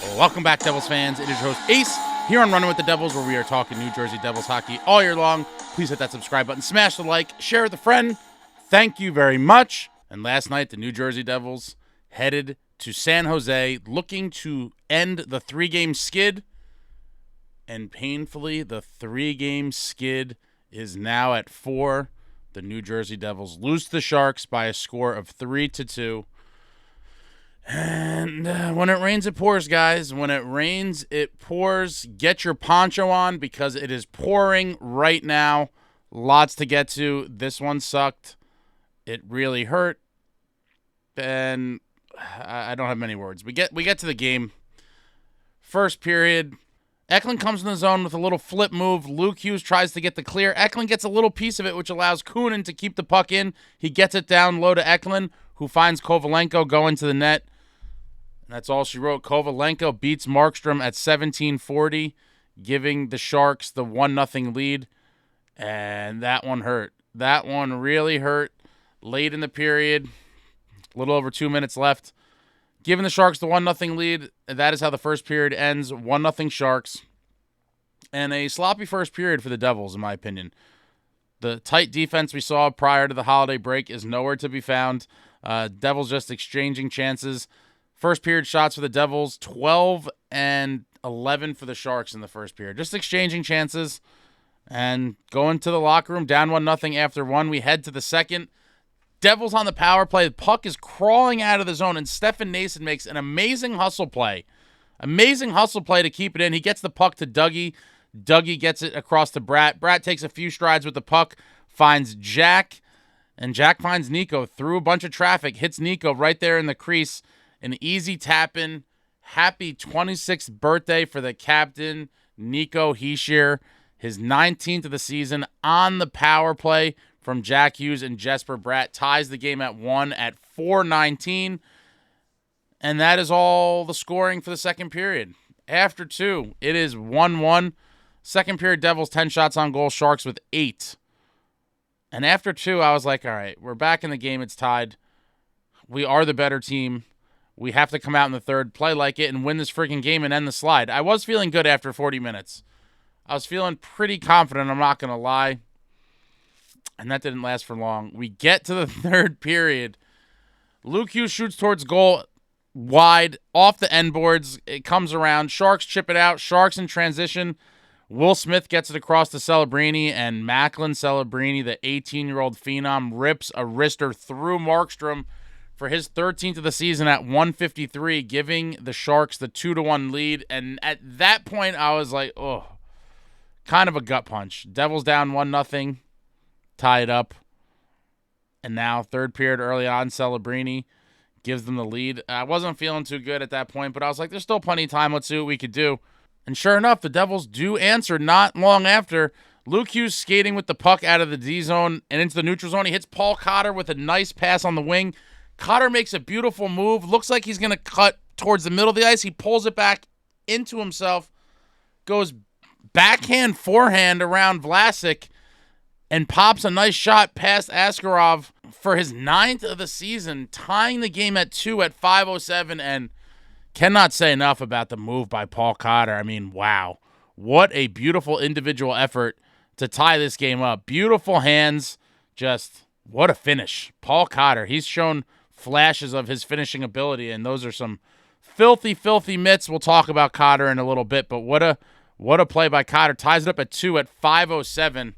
Welcome back, Devils fans. It is your host, Ace, here on Running with the Devils, where we are talking New Jersey Devils hockey all year long. Please hit that subscribe button, smash the like, share with a friend. Thank you very much. And last night, the New Jersey Devils headed to San Jose, looking to end the three-game skid. And painfully, the three-game skid is now at 4. The New Jersey Devils lose to the Sharks by a score of 3-2. And when it rains, it pours, guys. When it rains, it pours. Get your poncho on because it is pouring right now. Lots to get to. This one sucked. It really hurt. And I don't have many words. We get to the game. First period. Eklund comes in the zone with a little flip move. Luke Hughes tries to get the clear. Eklund gets a little piece of it, which allows Kunin to keep the puck in. He gets it down low to Eklund, who finds Kovalenko going to the net. And that's all she wrote. Kovalenko beats Markstrom at 17:40, giving the Sharks the 1-0 lead. And that one hurt. That one really hurt. Late in the period, a little over 2 minutes left. Giving the Sharks the 1-0 lead. That is how the first period ends. 1-0 Sharks. And a sloppy first period for the Devils, in my opinion. The tight defense we saw prior to the holiday break is nowhere to be found. Devils just exchanging chances. First period shots for the Devils, 12 and 11 for the Sharks in the first period. Just exchanging chances and going to the locker room, down 1-0 after one. We head to the second. Devils on the power play. The puck is crawling out of the zone, and Stefan Nason makes an amazing hustle play. Amazing hustle play to keep it in. He gets the puck to Dougie. Dougie gets it across to Bratt. Bratt takes a few strides with the puck, finds Jack, and Jack finds Nico through a bunch of traffic, hits Nico right there in the crease. An easy tap-in. Happy 26th birthday for the captain, Nico Hischier. His 19th of the season on the power play from Jack Hughes and Jesper Bratt. Ties the game at 1 at 4:19. And that is all the scoring for the second period. After 2, it is 1-1. Second period, Devils 10 shots on goal, Sharks with 8. And after 2, I was like, all right, we're back in the game. It's tied. We are the better team. We have to come out in the third, play like it, and win this freaking game and end the slide. I was feeling good after 40 minutes. I was feeling pretty confident, I'm not going to lie. And that didn't last for long. We get to the third period. Luke Hughes shoots towards goal, wide, off the end boards. It comes around. Sharks chip it out. Sharks in transition. Will Smith gets it across to Celebrini, and Macklin Celebrini, the 18-year-old phenom, rips a wrister through Markstrom for his 13th of the season at 1:53, giving the Sharks the 2-1 lead. And at that point, I was like, oh, kind of a gut punch. Devils down 1-0, tie it up. And now, third period early on, Celebrini gives them the lead. I wasn't feeling too good at that point, but I was like, there's still plenty of time. Let's see what we could do. And sure enough, the Devils do answer not long after. Luke Hughes skating with the puck out of the D zone and into the neutral zone. He hits Paul Cotter with a nice pass on the wing. Cotter makes a beautiful move. Looks like he's going to cut towards the middle of the ice. He pulls it back into himself, goes backhand, forehand around Vlasic, and pops a nice shot past Askarov for his 9th of the season, tying the game at 2 at 5:07. And cannot say enough about the move by Paul Cotter. I mean, wow. What a beautiful individual effort to tie this game up. Beautiful hands. Just what a finish. Paul Cotter, he's shown flashes of his finishing ability, and those are some filthy, filthy mitts. We'll talk about Cotter in a little bit, but what a play by Cotter. Ties it up at 2 at 5:07.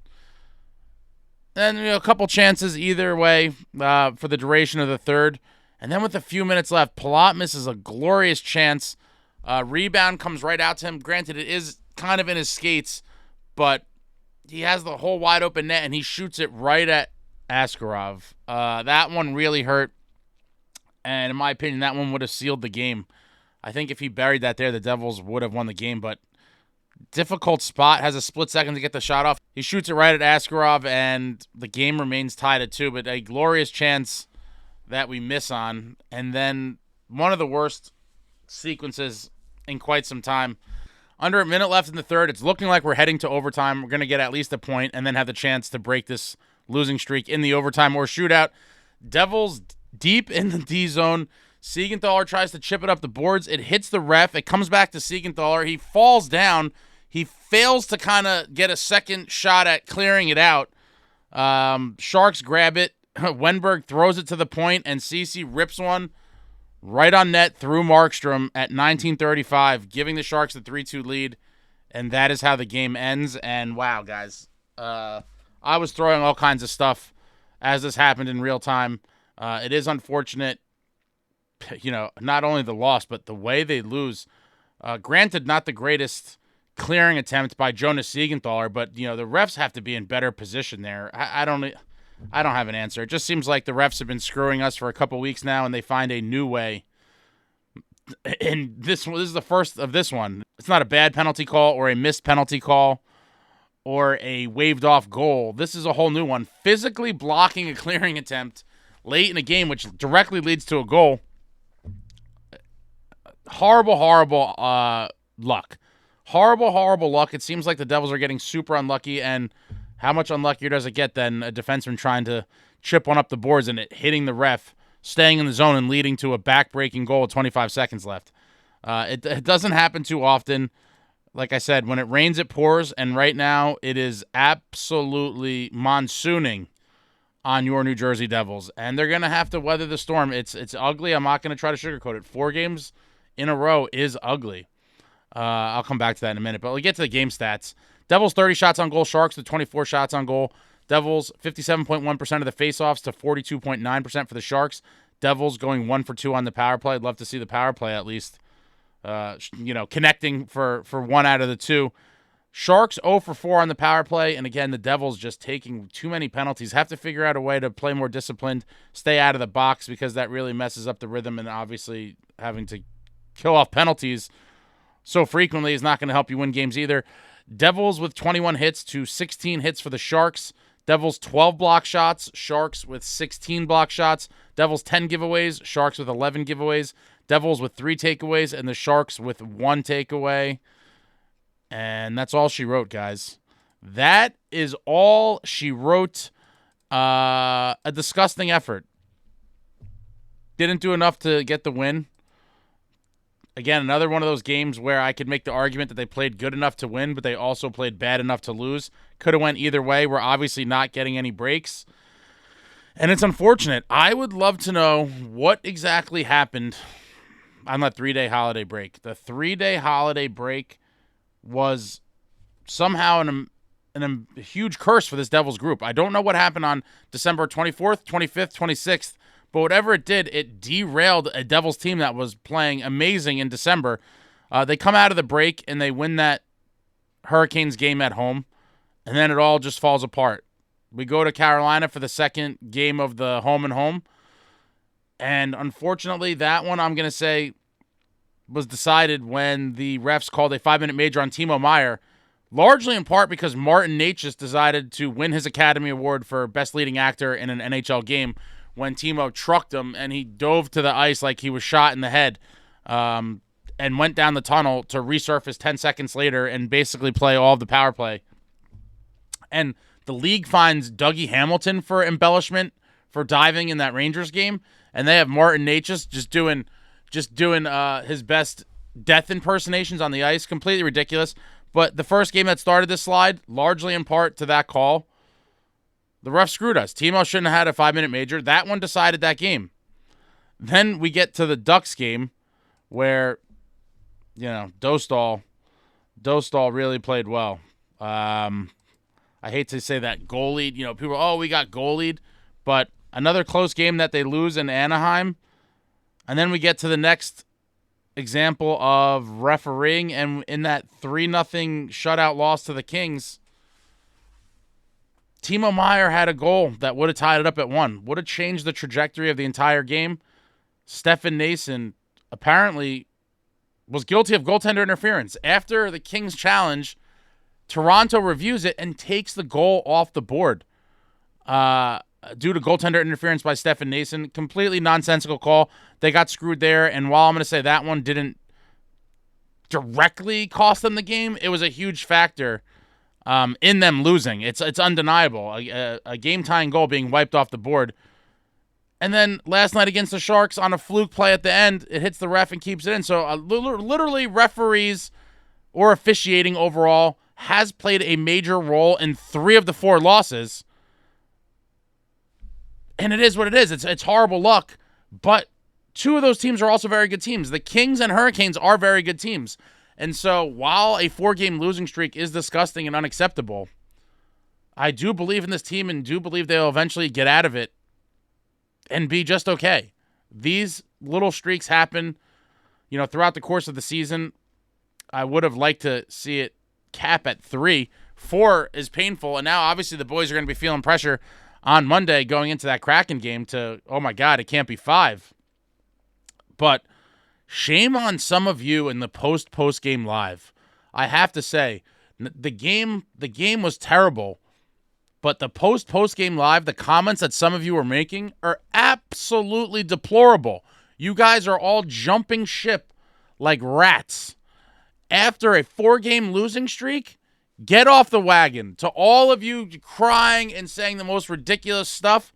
And a couple chances either way for the duration of the third. And then with a few minutes left, Palat misses a glorious chance. Rebound comes right out to him. Granted, it is kind of in his skates, but he has the whole wide open net, and he shoots it right at Askarov. That one really hurt. And in my opinion, that one would have sealed the game. I think if he buried that there, the Devils would have won the game. But difficult spot, has a split second to get the shot off. He shoots it right at Askarov, and the game remains tied at 2. But a glorious chance that we miss on. And then one of the worst sequences in quite some time. Under a minute left in the third. It's looking like we're heading to overtime. We're going to get at least a point and then have the chance to break this losing streak in the overtime or shootout. Devils deep in the D zone. Siegenthaler tries to chip it up the boards. It hits the ref. It comes back to Siegenthaler. He falls down. He fails to kind of get a second shot at clearing it out. Sharks grab it. Wenberg throws it to the point, and Ceci rips one right on net through Markstrom at 19:35, giving the Sharks the 3-2 lead. And that is how the game ends. And wow, guys, I was throwing all kinds of stuff as this happened in real time. It is unfortunate, not only the loss, but the way they lose. Granted, not the greatest clearing attempt by Jonas Siegenthaler, but, the refs have to be in better position there. I don't have an answer. It just seems like the refs have been screwing us for a couple weeks now, and they find a new way. And this is the first of this one. It's not a bad penalty call or a missed penalty call or a waved off goal. This is a whole new one. Physically blocking a clearing attempt late in a game, which directly leads to a goal. Horrible luck. Horrible luck. It seems like the Devils are getting super unlucky, and how much unluckier does it get than a defenseman trying to chip one up the boards and it hitting the ref, staying in the zone, and leading to a back-breaking goal with 25 seconds left. It doesn't happen too often. Like I said, when it rains, it pours, and right now it is absolutely monsooning on your New Jersey Devils, and they're going to have to weather the storm. It's ugly. I'm not going to try to sugarcoat it. 4 games in a row is ugly. I'll come back to that in a minute, but we'll get to the game stats. Devils 30 shots on goal, Sharks with 24 shots on goal. Devils 57.1% of the faceoffs to 42.9% for the Sharks. Devils going 1 for 2 on the power play. I'd love to see the power play at least, connecting for 1 out of the 2. Sharks 0 for 4 on the power play, and again, the Devils just taking too many penalties. Have to figure out a way to play more disciplined, stay out of the box, because that really messes up the rhythm, and obviously having to kill off penalties so frequently is not going to help you win games either. Devils with 21 hits to 16 hits for the Sharks. Devils 12 block shots, Sharks with 16 block shots. Devils 10 giveaways, Sharks with 11 giveaways. Devils with 3 takeaways, and the Sharks with 1 takeaway. And that's all she wrote, guys. That is all she wrote. A disgusting effort. Didn't do enough to get the win. Again, another one of those games where I could make the argument that they played good enough to win, but they also played bad enough to lose. Could have went either way. We're obviously not getting any breaks. And it's unfortunate. I would love to know what exactly happened on that 3-day holiday break. The 3-day holiday break was somehow a huge curse for this Devils group. I don't know what happened on December 24th, 25th, 26th. But whatever it did, it derailed a Devils team that was playing amazing in December. They come out of the break and they win that Hurricanes game at home, and then it all just falls apart. We go to Carolina for the second game of the home and home, and unfortunately that one, I'm going to say, was decided when the refs called a 5-minute major on Timo Meier, largely in part because Martin Necas decided to win his Academy Award for Best Leading Actor in an NHL game, when Timo trucked him and he dove to the ice like he was shot in the head, and went down the tunnel to resurface 10 seconds later and basically play all of the power play. And the league finds Dougie Hamilton for embellishment for diving in that Rangers game, and they have Martin Necas just doing his best death impersonations on the ice. Completely ridiculous. But the first game that started this slide, largely in part to that call, the ref screwed us. Timo shouldn't have had a 5-minute major. That one decided that game. Then we get to the Ducks game where, Dostal really played well. I hate to say that goalied. People, we got goalied. But another close game that they lose in Anaheim. And then we get to the next example of refereeing. And in that 3-0 shutout loss to the Kings, Timo Meier had a goal that would have tied it up at 1. Would have changed the trajectory of the entire game. Stefan Nason apparently was guilty of goaltender interference. After the Kings challenge, Toronto reviews it and takes the goal off the board due to goaltender interference by Stefan Nason. Completely nonsensical call. They got screwed there, and while I'm going to say that one didn't directly cost them the game, it was a huge factor in them losing. It's undeniable. A game-tying goal being wiped off the board And then last night against the Sharks on a fluke play at the end, it hits the ref and keeps it in. So literally referees or officiating overall has played a major role in 3 of the 4 losses. And it is what it is. It's horrible luck. But 2 of those teams are also very good teams. The Kings and Hurricanes are very good teams. And so while a 4-game losing streak is disgusting and unacceptable, I do believe in this team and do believe they'll eventually get out of it and be just okay. These little streaks happen, throughout the course of the season. I would have liked to see it cap at 3. 4 is painful, and now obviously the boys are going to be feeling pressure on Monday going into that Kraken game to, oh my God, it can't be 5. But shame on some of you in the post-game live. I have to say, the game was terrible. But the post-game live, the comments that some of you are making are absolutely deplorable. You guys are all jumping ship like rats. After a 4-game losing streak, get off the wagon. To all of you crying and saying the most ridiculous stuff,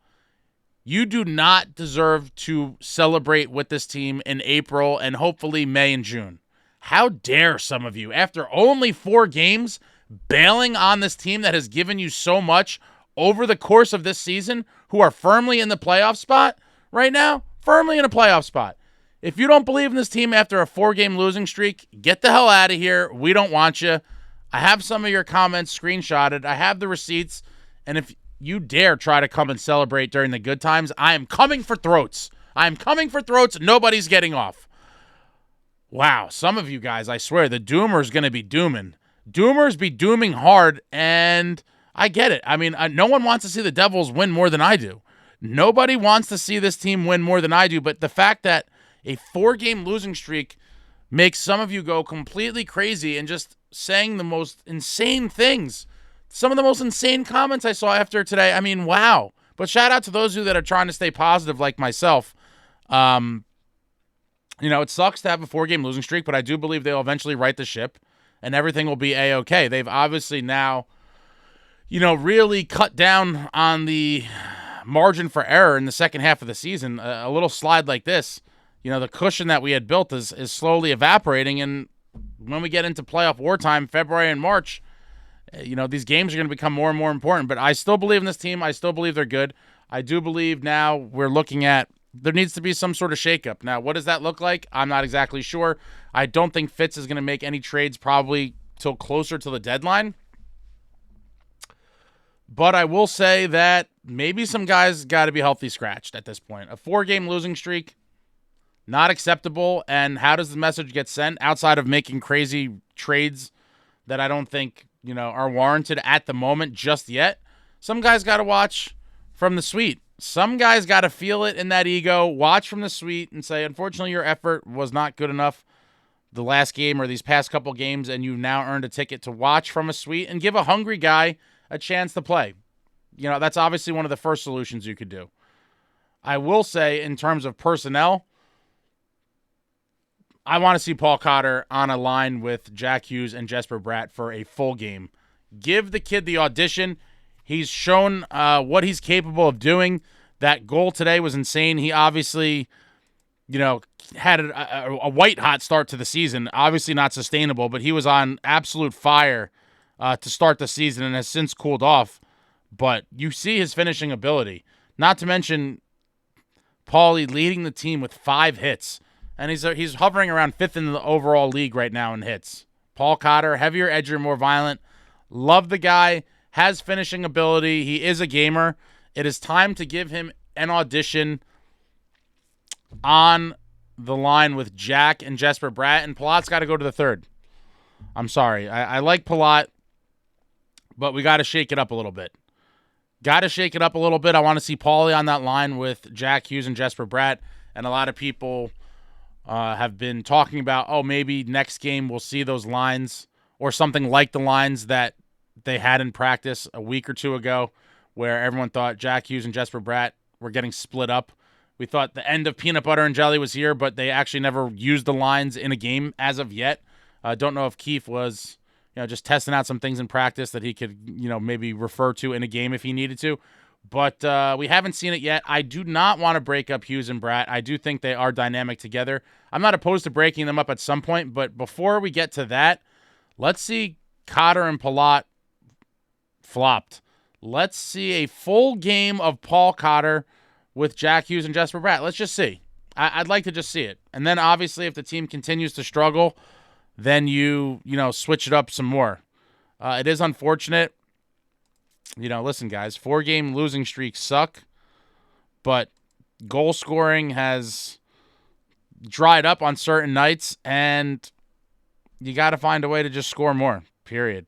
you do not deserve to celebrate with this team in April and hopefully May and June. How dare some of you, after only 4 games, bailing on this team that has given you so much over the course of this season, who are firmly in the playoff spot right now, firmly in a playoff spot. If you don't believe in this team after a 4-game losing streak, get the hell out of here. We don't want you. I have some of your comments screenshotted. I have the receipts. And if you dare try to come and celebrate during the good times, I am coming for throats. I am coming for throats. Nobody's getting off. Wow, some of you guys, I swear, the Doomer's going to be dooming. Doomers be dooming hard, and I get it. I mean, no one wants to see the Devils win more than I do. Nobody wants to see this team win more than I do, but the fact that a 4-game losing streak makes some of you go completely crazy and just saying the most insane things. Some of the most insane comments I saw after today. I mean, wow. But shout out to those of you that are trying to stay positive like myself. It sucks to have a 4-game losing streak, but I do believe they'll eventually right the ship and everything will be A-okay. They've obviously now, really cut down on the margin for error in the second half of the season. A little slide like this, the cushion that we had built is slowly evaporating. And when we get into playoff wartime, February and March, these games are going to become more and more important. But I still believe in this team. I still believe they're good. I do believe now we're looking at there needs to be some sort of shakeup. Now, what does that look like? I'm not exactly sure. I don't think Fitz is going to make any trades probably till closer to the deadline. But I will say that maybe some guys got to be healthy scratched at this point. A 4-game losing streak, not acceptable. And how does the message get sent outside of making crazy trades that I don't think, are warranted at the moment just yet? Some guys got to watch from the suite. Some guys got to feel it in that ego, watch from the suite and say, unfortunately, your effort was not good enough the last game or these past couple games, and you've now earned a ticket to watch from a suite and give a hungry guy a chance to play. That's obviously one of the first solutions you could do. I will say, in terms of personnel, I want to see Paul Cotter on a line with Jack Hughes and Jesper Bratt for a full game. Give the kid the audition. He's shown what he's capable of doing. That goal today was insane. He obviously, had a white-hot start to the season. Obviously not sustainable, but he was on absolute fire to start the season and has since cooled off. But you see his finishing ability. Not to mention Paulie leading the team with 5 hits. And he's hovering around 5th in the overall league right now in hits. Paul Cotter, heavier, edgier, more violent. Love the guy. Has finishing ability. He is a gamer. It is time to give him an audition on the line with Jack and Jesper Bratt. And Palat's got to go to the 3rd. I'm sorry. I like Palat, but we got to shake it up a little bit. I want to see Paulie on that line with Jack Hughes and Jesper Bratt. And a lot of people have been talking about, maybe next game we'll see those lines or something like the lines that they had in practice a week or 2 ago where everyone thought Jack Hughes and Jesper Bratt were getting split up. We thought the end of Peanut Butter and Jelly was here, but they actually never used the lines in a game as of yet. Don't know if Keefe was just testing out some things in practice that he could maybe refer to in a game if he needed to. But we haven't seen it yet. I do not want to break up Hughes and Bratt. I do think they are dynamic together. I'm not opposed to breaking them up at some point, but before we get to that, let's see Cotter and Palat flopped. Let's see a full game of Paul Cotter with Jack Hughes and Jesper Bratt. Let's just see. I'd like to just see it. And then obviously if the team continues to struggle, then you switch it up some more. It is unfortunate. Listen, guys, 4-game losing streaks suck, but goal scoring has dried up on certain nights, and you got to find a way to just score more, period.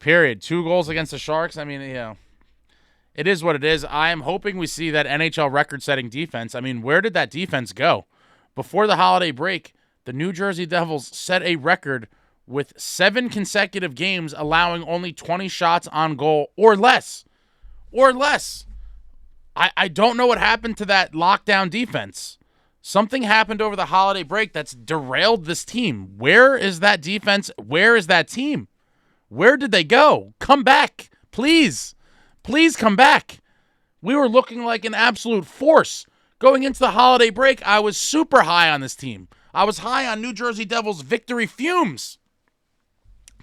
2 goals against the Sharks. I mean, it is what it is. I am hoping we see that NHL record-setting defense. I mean, where did that defense go? Before the holiday break, the New Jersey Devils set a record with 7 consecutive games allowing only 20 shots on goal or less. I don't know what happened to that lockdown defense. Something happened over the holiday break that's derailed this team. Where is that defense? Where is that team? Where did they go? Come back, please. Please come back. We were looking like an absolute force. Going into the holiday break, I was super high on this team. I was high on New Jersey Devils victory fumes.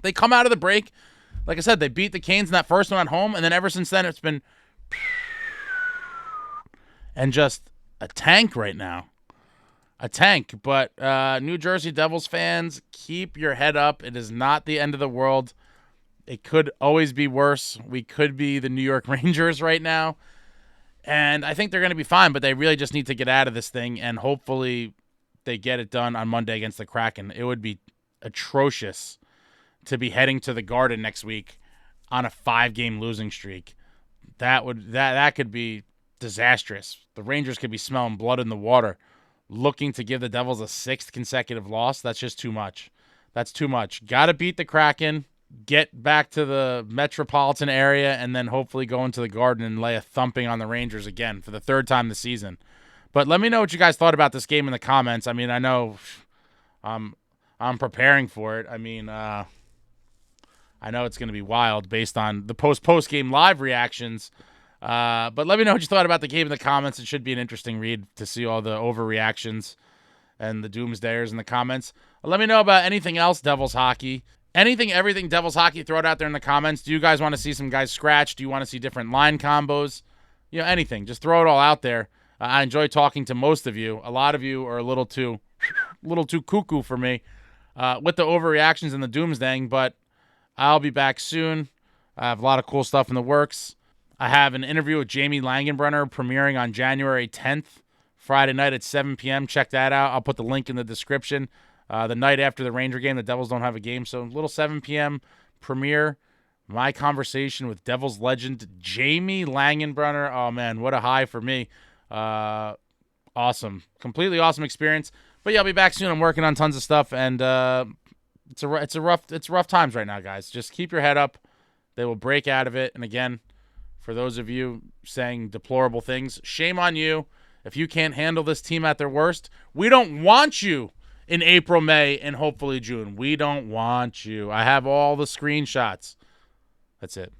They come out of the break. Like I said, they beat the Canes in that first one at home, and then ever since then it's been and just a tank right now. A tank. But New Jersey Devils fans, keep your head up. It is not the end of the world. It could always be worse. We could be the New York Rangers right now. And I think they're going to be fine, but they really just need to get out of this thing, and hopefully they get it done on Monday against the Kraken. It would be atrocious to be heading to the Garden next week on a 5-game losing streak. That could be disastrous. The Rangers could be smelling blood in the water, looking to give the Devils a 6th consecutive loss. That's just too much. That's too much. Got to beat the Kraken, get back to the metropolitan area, and then hopefully go into the Garden and lay a thumping on the Rangers again for the 3rd time this season. But let me know what you guys thought about this game in the comments. I mean, I know I'm preparing for it. I mean, I know it's going to be wild based on the post-game live reactions. But let me know what you thought about the game in the comments. It should be an interesting read to see all the overreactions and the doomsdayers in the comments. Let me know about anything else Devils hockey. Everything Devils hockey, throw it out there in the comments. Do you guys want to see some guys scratch? Do you want to see different line combos? Anything. Just throw it all out there. I enjoy talking to most of you. A lot of you are a little too cuckoo for me with the overreactions and the doomsdaying, but I'll be back soon. I have a lot of cool stuff in the works. I have an interview with Jamie Langenbrunner premiering on January 10th, Friday night at 7 p.m. Check that out. I'll put the link in the description. The night after the Ranger game, the Devils don't have a game, so a little 7 p.m. premiere. My conversation with Devils legend Jamie Langenbrunner. Oh, man, what a high for me. Awesome. Completely awesome experience. But yeah, I'll be back soon. I'm working on tons of stuff, and it's rough times right now, guys. Just keep your head up. They will break out of it. And again, for those of you saying deplorable things, shame on you. If you can't handle this team at their worst, we don't want you in April, May, and hopefully June. We don't want you. I have all the screenshots. That's it.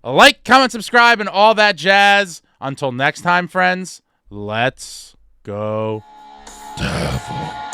Like, comment, subscribe, and all that jazz. Until next time, friends, let's go Devils.